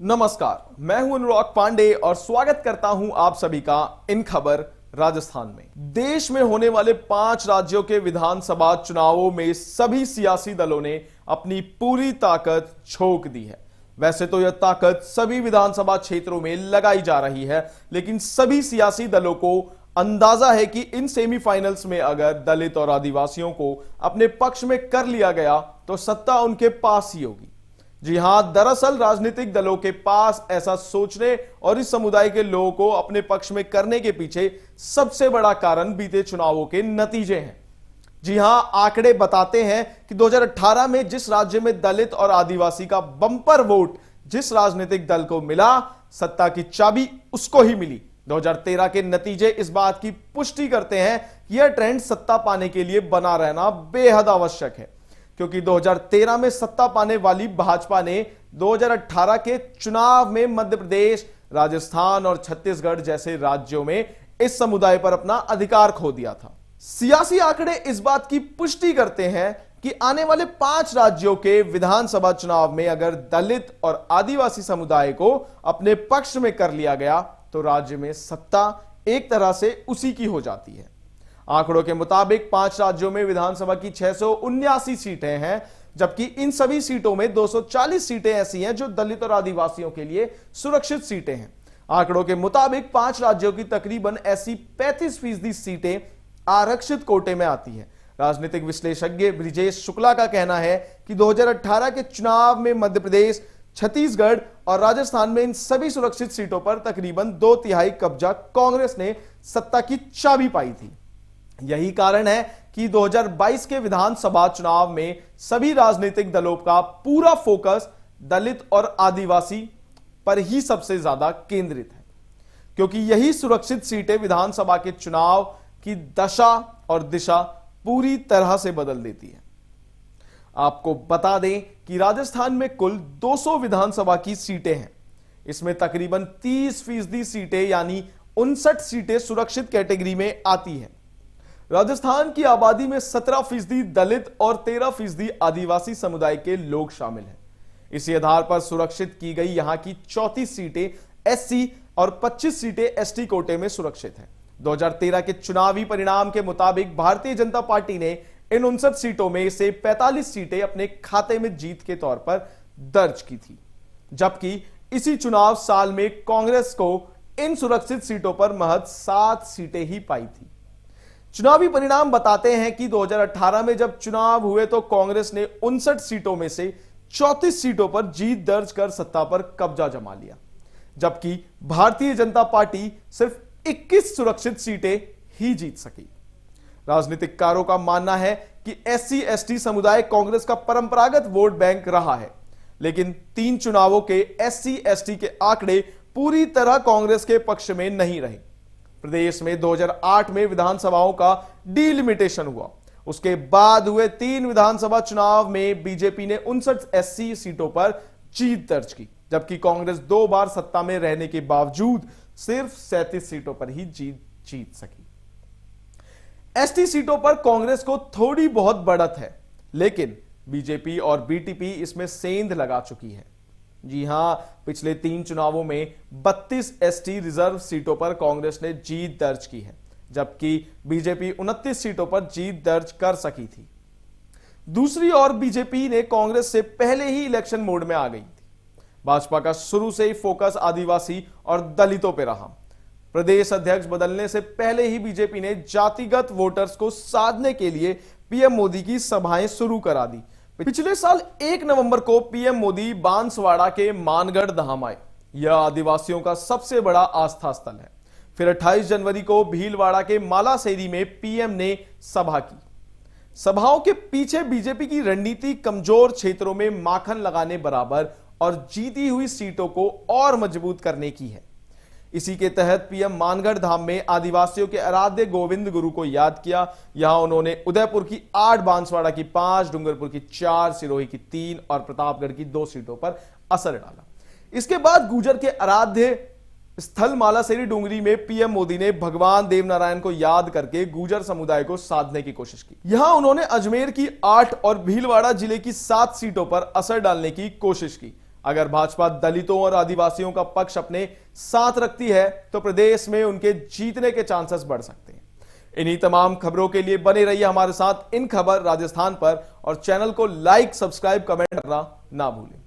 नमस्कार, मैं हूं अनुराग पांडे और स्वागत करता हूं आप सभी का इन खबर राजस्थान में। देश में होने वाले 5 राज्यों के विधानसभा चुनावों में सभी सियासी दलों ने अपनी पूरी ताकत झोंक दी है। वैसे तो यह ताकत सभी विधानसभा क्षेत्रों में लगाई जा रही है, लेकिन सभी सियासी दलों को अंदाजा है कि इन सेमीफाइनल्स में अगर दलित और आदिवासियों को अपने पक्ष में कर लिया गया तो सत्ता उनके पास ही होगी। जी हां, दरअसल राजनीतिक दलों के पास ऐसा सोचने और इस समुदाय के लोगों को अपने पक्ष में करने के पीछे सबसे बड़ा कारण बीते चुनावों के नतीजे हैं। जी हां, आंकड़े बताते हैं कि 2018 में जिस राज्य में दलित और आदिवासी का बम्पर वोट जिस राजनीतिक दल को मिला, सत्ता की चाबी उसको ही मिली। 2013 के नतीजे इस बात की पुष्टि करते हैं कि यह ट्रेंड सत्ता पाने के लिए बना रहना बेहद आवश्यक है, क्योंकि 2013 में सत्ता पाने वाली भाजपा ने 2018 के चुनाव में मध्य प्रदेश, राजस्थान और छत्तीसगढ़ जैसे राज्यों में इस समुदाय पर अपना अधिकार खो दिया था। सियासी आंकड़े इस बात की पुष्टि करते हैं कि आने वाले 5 राज्यों के विधानसभा चुनाव में अगर दलित और आदिवासी समुदाय को अपने पक्ष में कर लिया गया तो राज्य में सत्ता एक तरह से उसी की हो जाती है। आंकड़ों के मुताबिक 5 राज्यों में विधानसभा की 679 सीटें हैं, जबकि इन सभी सीटों में 240 सीटें ऐसी हैं जो दलित और आदिवासियों के लिए सुरक्षित सीटें हैं। आंकड़ों के मुताबिक 5 राज्यों की तकरीबन ऐसी 35% सीटें आरक्षित कोटे में आती हैं। राजनीतिक विश्लेषज्ञ ब्रिजेश शुक्ला का कहना है कि 2018 के चुनाव में मध्य प्रदेश, छत्तीसगढ़ और राजस्थान में इन सभी सुरक्षित सीटों पर तकरीबन 2/3 कब्जा कांग्रेस ने सत्ता की चाबी पाई थी। यही कारण है कि 2022 के विधानसभा चुनाव में सभी राजनीतिक दलों का पूरा फोकस दलित और आदिवासी पर ही सबसे ज्यादा केंद्रित है, क्योंकि यही सुरक्षित सीटें विधानसभा के चुनाव की दशा और दिशा पूरी तरह से बदल देती है। आपको बता दें कि राजस्थान में कुल 200 विधानसभा की सीटें हैं। इसमें तकरीबन 30% सीटें यानी 59 सीटें सुरक्षित कैटेगरी में आती हैं। राजस्थान की आबादी में 17% दलित और 13% आदिवासी समुदाय के लोग शामिल हैं। इसी आधार पर सुरक्षित की गई यहां की 34 सीटें एससी और 25 सीटें एसटी कोटे में सुरक्षित हैं। 2013 के चुनावी परिणाम के मुताबिक भारतीय जनता पार्टी ने इन 59 सीटों में से 45 सीटें अपने खाते में जीत के तौर पर दर्ज की थी, जबकि इसी चुनाव साल में कांग्रेस को इन सुरक्षित सीटों पर महज 7 सीटें ही पाई थी। चुनावी परिणाम बताते हैं कि 2018 में जब चुनाव हुए तो कांग्रेस ने 59 सीटों में से 34 सीटों पर जीत दर्ज कर सत्ता पर कब्जा जमा लिया, जबकि भारतीय जनता पार्टी सिर्फ 21 सुरक्षित सीटें ही जीत सकी। राजनीतिककारों का मानना है कि एससी एसटी समुदाय कांग्रेस का परंपरागत वोट बैंक रहा है, लेकिन 3 चुनावों के एससी एसटी के आंकड़े पूरी तरह कांग्रेस के पक्ष में नहीं रहे। प्रदेश में 2008 में विधानसभाओं का डिलिमिटेशन हुआ। उसके बाद हुए 3 विधानसभा चुनाव में बीजेपी ने 59 एससी सीटों पर जीत दर्ज की, जबकि कांग्रेस 2 बार सत्ता में रहने के बावजूद सिर्फ 37 सीटों पर ही जीत सकी। एसटी सीटों पर कांग्रेस को थोड़ी बहुत बढ़त है, लेकिन बीजेपी और बीटीपी इसमें सेंध लगा चुकी है। जी हां, पिछले 3 चुनावों में 32 एसटी रिजर्व सीटों पर कांग्रेस ने जीत दर्ज की है, जबकि बीजेपी 29 सीटों पर जीत दर्ज कर सकी थी। दूसरी ओर बीजेपी ने कांग्रेस से पहले ही इलेक्शन मोड में आ गई थी। भाजपा का शुरू से ही फोकस आदिवासी और दलितों पर रहा। प्रदेश अध्यक्ष बदलने से पहले ही बीजेपी ने जातिगत वोटर्स को साधने के लिए पीएम मोदी की सभाएं शुरू करा दी। पिछले साल 1 नवंबर को पीएम मोदी बांसवाड़ा के मानगढ़ धाम आए। यह आदिवासियों का सबसे बड़ा आस्था स्थल है। फिर 28 जनवरी को भीलवाड़ा के मालासेरी में पीएम ने सभा की। सभाओं के पीछे बीजेपी की रणनीति कमजोर क्षेत्रों में माखन लगाने बराबर और जीती हुई सीटों को और मजबूत करने की है। इसी के तहत पीएम मानगढ़ धाम में आदिवासियों के आराध्य गोविंद गुरु को याद किया। यहां उन्होंने उदयपुर की 8, बांसवाड़ा की 5, डूंगरपुर की 4, सिरोही की 3 और प्रतापगढ़ की 2 सीटों पर असर डाला। इसके बाद गुर्जर के आराध्य स्थल मालासेरी डूंगरी में पीएम मोदी ने भगवान देवनारायण को याद करके गुर्जर समुदाय को साधने की कोशिश की। यहां उन्होंने अजमेर की 8 और भीलवाड़ा जिले की 7 सीटों पर असर डालने की कोशिश की। अगर भाजपा दलितों और आदिवासियों का पक्ष अपने साथ रखती है तो प्रदेश में उनके जीतने के चांसेस बढ़ सकते हैं। इन्हीं तमाम खबरों के लिए बने रहिए हमारे साथ इन खबर राजस्थान पर और चैनल को लाइक, सब्सक्राइब, कमेंट करना ना भूलें।